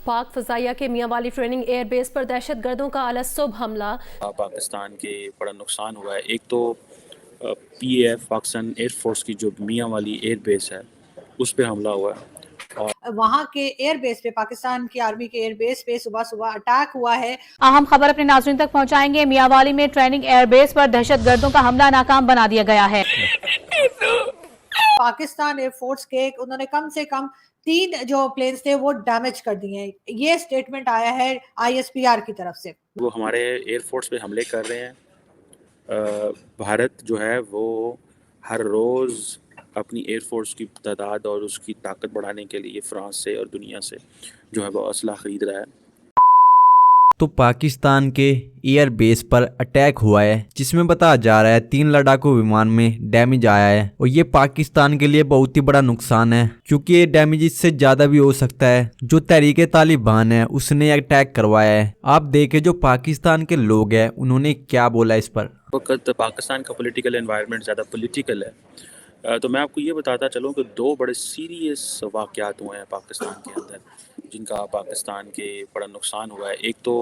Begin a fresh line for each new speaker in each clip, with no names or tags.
پاک فضائیہ کے میاں والی ٹریننگ ایئر بیس پر دہشت گردوں کا الصبح حملہ۔
پاکستان کے بڑا نقصان ہوا ہے۔ ایک تو P A F Pakistan air force کی جو میاں والی ایئر بیس ہے اس پہ حملہ ہوا ہے، اور
وہاں کے ایئر بیس پہ پاکستان کی آرمی کے ایئر بیس پہ صبح اٹیک ہوا ہے۔
اہم خبر اپنے ناظرین تک پہنچائیں گے۔ میاں والی میں ٹریننگ ایئر بیس پر دہشت گردوں کا حملہ ناکام بنا دیا گیا ہے۔
پاکستان ایئر فورس کے انہوں نے کم سے کم 3 جو پلینز تھے وہ ڈیمیج کر دیے ہیں۔ یہ سٹیٹمنٹ آیا ہے ISPR کی طرف سے۔
وہ ہمارے ایئر فورس پہ حملے کر رہے ہیں۔ بھارت جو ہے وہ ہر روز اپنی ایئر فورس کی تعداد اور اس کی طاقت بڑھانے کے لیے فرانس سے اور دنیا سے جو ہے وہ اسلحہ خرید رہا ہے۔
تو پاکستان کے ایئر بیس پر اٹیک ہوا ہے، جس میں بتایا جا رہا ہے 3 لڑاکو ومان میں ڈیمیج آیا ہے، اور یہ پاکستان کے لیے بہت ہی بڑا نقصان ہے، کیونکہ یہ ڈیمیج اس سے زیادہ بھی ہو سکتا ہے۔ جو تحریک طالبان ہے اس نے اٹیک کروایا ہے۔ آپ دیکھیں جو پاکستان کے لوگ ہیں انہوں نے کیا بولا اس پر۔
وقت پاکستان کا پولیٹیکل انوائرمنٹ زیادہ پولیٹیکل ہے، تو میں آپ کو یہ بتاتا چلوں کہ 2 بڑے سیریس واقعات ہوئے ہیں پاکستان کے اندر جن کا پاکستان کے بڑا نقصان ہوا ہے۔ ایک تو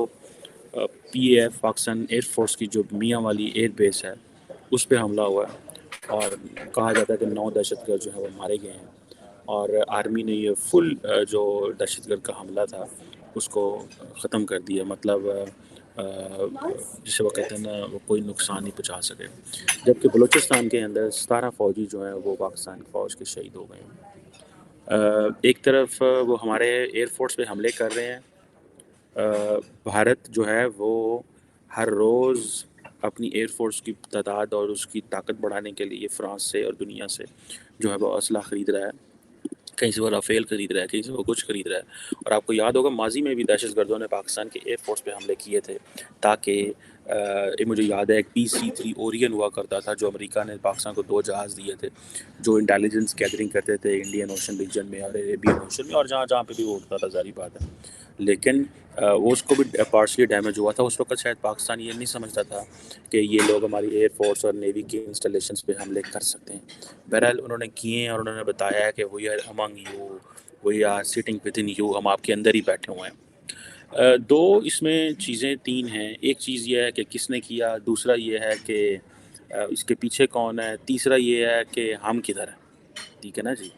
P A F Pakistan air force کی جو میاں والی ایئر بیس ہے اس پہ حملہ ہوا ہے، اور کہا جاتا ہے کہ 9 دہشت گرد جو ہے وہ مارے گئے ہیں، اور آرمی نے یہ فل جو دہشت گرد کا حملہ تھا اس کو ختم کر دیا، مطلب جسے وہ کہتے ہیں نا وہ کوئی نقصان نہیں پہنچا سکے۔ جبکہ بلوچستان کے اندر 17 فوجی جو ہیں وہ پاکستان کی فوج کے شہید ہو گئے ہیں۔ ایک طرف وہ ہمارے ایئر فورس پہ حملے کر رہے ہیں۔ بھارت جو ہے وہ ہر روز اپنی ایئر فورس کی تعداد اور اس کی طاقت بڑھانے کے لیے فرانس سے اور دنیا سے جو ہے وہ اسلحہ خرید رہا ہے۔ کہیں سے وہ رافیل خرید رہا ہے، کہیں سے وہ کچھ خرید رہا ہے، اور آپ کو یاد ہوگا ماضی میں بھی دہشت گردوں نے پاکستان کے ایئر فورس پہ حملے کیے تھے، تاکہ مجھے یاد ہے ایک PC-3 اورین ہوا کرتا تھا جو امریکہ نے پاکستان کو 2 جہاز دیے تھے جو انٹیلیجنس گیدرنگ کرتے تھے انڈین اوشن ریجن میں اور عربین اوشن میں اور جہاں پہ بھی وہ اٹھتا تھا، ظاہری بات ہے۔ لیکن وہ اس کو بھی پارشلی ڈیمیج ہوا تھا۔ اس وقت شاید پاکستان یہ نہیں سمجھتا تھا کہ یہ لوگ ہماری ایئر فورس اور نیوی کی انسٹالیشنز پہ حملے کر سکتے ہیں۔ بہرحال انہوں نے کیے ہیں، اور انہوں نے بتایا ہے کہ we are among you, we are sitting within you, ہم آپ کے اندر ہی بیٹھے ہوئے ہیں۔ 2 اس میں چیزیں 3 ہیں۔ ایک چیز یہ ہے کہ کس نے کیا، دوسرا یہ ہے کہ اس کے پیچھے کون ہے، تیسرا یہ ہے کہ ہم کدھر ہیں، ٹھیک ہے نا جی۔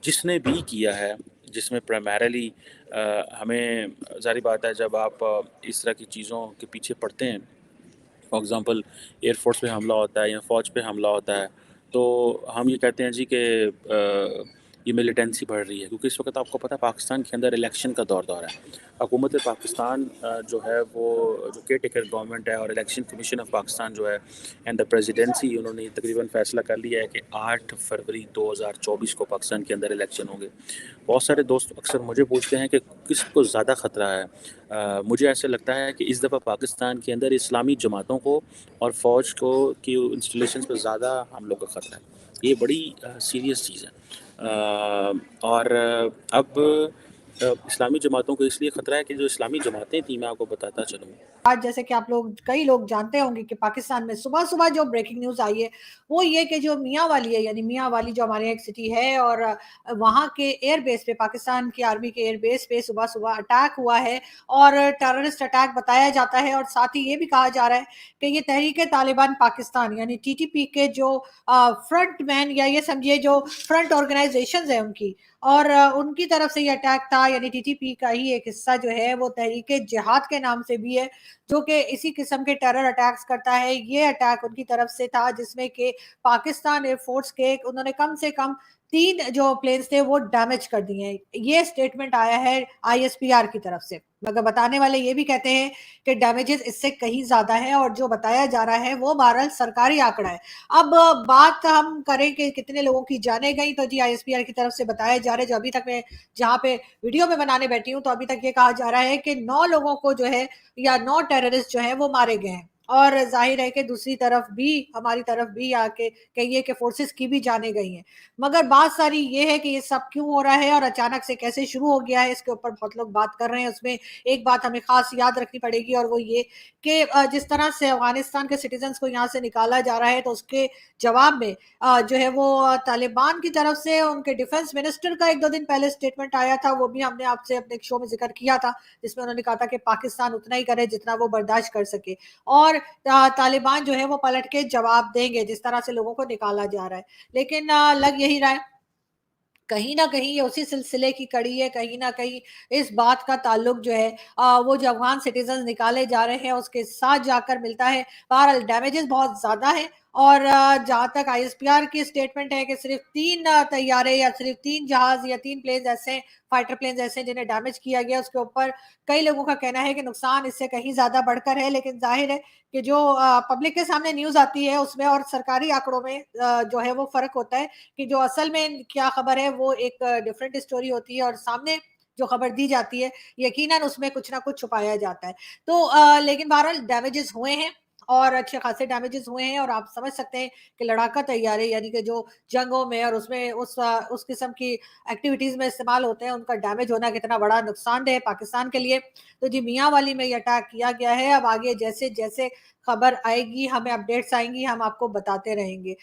جس نے بھی کیا ہے، جس میں پرائمریلی ہمیں ظاہری بات ہے جب آپ اس طرح کی چیزوں کے پیچھے پڑتے ہیں، فار ایگزامپل ایئر فورس پہ حملہ ہوتا ہے یا فوج پہ حملہ ہوتا ہے، تو ہم یہ کہتے ہیں جی کہ یہ ملیٹنسی بڑھ رہی ہے، کیونکہ اس وقت آپ کو پتہ ہے پاکستان کے اندر الیکشن کا دور ہے۔ حکومت پاکستان جو ہے وہ جو کیئر ٹیکر گورنمنٹ ہے، اور الیکشن کمیشن آف پاکستان جو ہے اینڈ دا پریزیڈنسی، انہوں نے تقریباً فیصلہ کر لیا ہے کہ 8 فروری 2024 کو پاکستان کے اندر الیکشن ہوں گے۔ بہت سارے دوست اکثر مجھے پوچھتے ہیں کہ کس کو زیادہ خطرہ ہے۔ مجھے ایسے لگتا ہے کہ اس دفعہ پاکستان کے اندر اسلامی جماعتوں کو اور فوج کو کی انسٹالیشنز پہ زیادہ ہم لوگ کا خطرہ ہے۔ یہ بڑی سیریس چیز ہے، اور اب اسلامی جماعتوں کو اس لیے خطرہ ہے کہ جو اسلامی جماعتیں تھیں، میں آپ کو بتاتا چلوں،
آج جیسے کہ آپ لوگ کئی لوگ جانتے ہوں گے کہ پاکستان میں صبح جو بریکنگ نیوز آئی ہے وہ یہ کہ جو میاں والی ہے، یعنی میاں والی جو ہمارے ایک سٹی ہے، اور وہاں کے ایئر بیس پہ پاکستان کی آرمی کے ایئر بیس پہ صبح اٹیک ہوا ہے، اور ٹیررسٹ اٹیک بتایا جاتا ہے، اور ساتھ ہی یہ بھی کہا جا رہا ہے کہ یہ تحریک طالبان پاکستان یعنی TTP کے جو فرنٹ مین، یا یہ سمجھیے جو فرنٹ آرگنائزیشنز ہیں ان کی، اور ان کی طرف سے یہ اٹیک تھا، یعنی TTP کا ہی ایک حصہ جو ہے وہ تحریک جہاد کے نام سے بھی ہے، جو کہ اسی قسم کے ٹیرر اٹیکس کرتا ہے۔ یہ اٹیک ان کی طرف سے تھا جس میں کہ پاکستان ایئر فورس کے انہوں نے کم سے کم 3 جو پلینز تھے وہ ڈیمیج کر دیے ہیں۔ یہ سٹیٹمنٹ آیا ہے ISPR کی طرف سے، مگر بتانے والے یہ بھی کہتے ہیں کہ ڈیمیجز اس سے کہیں زیادہ ہیں، اور جو بتایا جا رہا ہے وہ بہرحال سرکاری آنکڑا ہے۔ اب بات ہم کریں کہ کتنے لوگوں کی جانیں گئی، تو جی ISPR کی طرف سے بتایا جا رہا ہے، جو ابھی تک میں جہاں پہ ویڈیو میں بنانے بیٹھی ہوں تو ابھی تک یہ کہا جا رہا ہے کہ 9 لوگوں کو جو ہے یا 9 ٹیررسٹ جو ہیں وہ مارے گئے ہیں، اور ظاہر ہے کہ دوسری طرف بھی ہماری طرف بھی آ کے کہیے کہ فورسز کی بھی جانیں گئی ہیں، مگر بات ساری یہ ہے کہ یہ سب کیوں ہو رہا ہے اور اچانک سے کیسے شروع ہو گیا ہے، اس کے اوپر بہت لوگ بات کر رہے ہیں۔ اس میں ایک بات ہمیں خاص یاد رکھنی پڑے گی اور وہ یہ کہ جس طرح سے افغانستان کے سٹیزنز کو یہاں سے نکالا جا رہا ہے تو اس کے جواب میں جو ہے وہ طالبان کی طرف سے ان کے ڈیفنس منسٹر کا 1-2 دن پہلے سٹیٹمنٹ آیا تھا، وہ بھی ہم نے آپ سے اپنے ایک شو میں ذکر کیا تھا، جس میں انہوں نے کہا تھا کہ پاکستان اتنا ہی کرے جتنا وہ برداشت کر سکے، اور طالبان جو ہے وہ پلٹ کے جواب دیں گے جس طرح سے لوگوں کو نکالا جا رہا ہے۔ لیکن لگ یہی رہا ہے کہیں نہ کہیں یہ اسی سلسلے کی کڑی ہے، کہیں نہ کہیں اس بات کا تعلق جو ہے وہ جو افغان سٹیزنز نکالے جا رہے ہیں اس کے ساتھ جا کر ملتا ہے۔ بہرحال ڈیمیجز بہت زیادہ ہیں، اور جہاں تک آئی ایس پی آر کی اسٹیٹمنٹ ہے کہ صرف 3 طیارے یا صرف 3 جہاز یا 3 پلینز ایسے فائٹر پلینز ایسے جنہیں ڈیمیج کیا گیا، اس کے اوپر کئی لوگوں کا کہنا ہے کہ نقصان اس سے کہیں زیادہ بڑھ کر ہے، لیکن ظاہر ہے کہ جو پبلک کے سامنے نیوز آتی ہے اس میں اور سرکاری آنکڑوں میں جو ہے وہ فرق ہوتا ہے، کہ جو اصل میں کیا خبر ہے وہ ایک ڈیفرنٹ اسٹوری ہوتی ہے، اور سامنے جو خبر دی جاتی ہے یقیناً اس میں کچھ نہ کچھ چھپایا جاتا ہے۔ تو لیکن بہرحال ڈیمیجز ہوئے ہیں اور اچھے خاصے ڈیمیجز ہوئے ہیں، اور آپ سمجھ سکتے ہیں کہ لڑاکا طیارے یعنی کہ جو جنگوں میں اور اس میں اس قسم کی ایکٹیویٹیز میں استعمال ہوتے ہیں، ان کا ڈیمیج ہونا کتنا بڑا نقصان دہ ہے پاکستان کے لیے۔ تو جی میاں والی میں یہ اٹیک کیا گیا ہے، اب آگے جیسے جیسے خبر آئے گی، ہمیں اپڈیٹس آئیں گی، ہم آپ کو بتاتے رہیں گے۔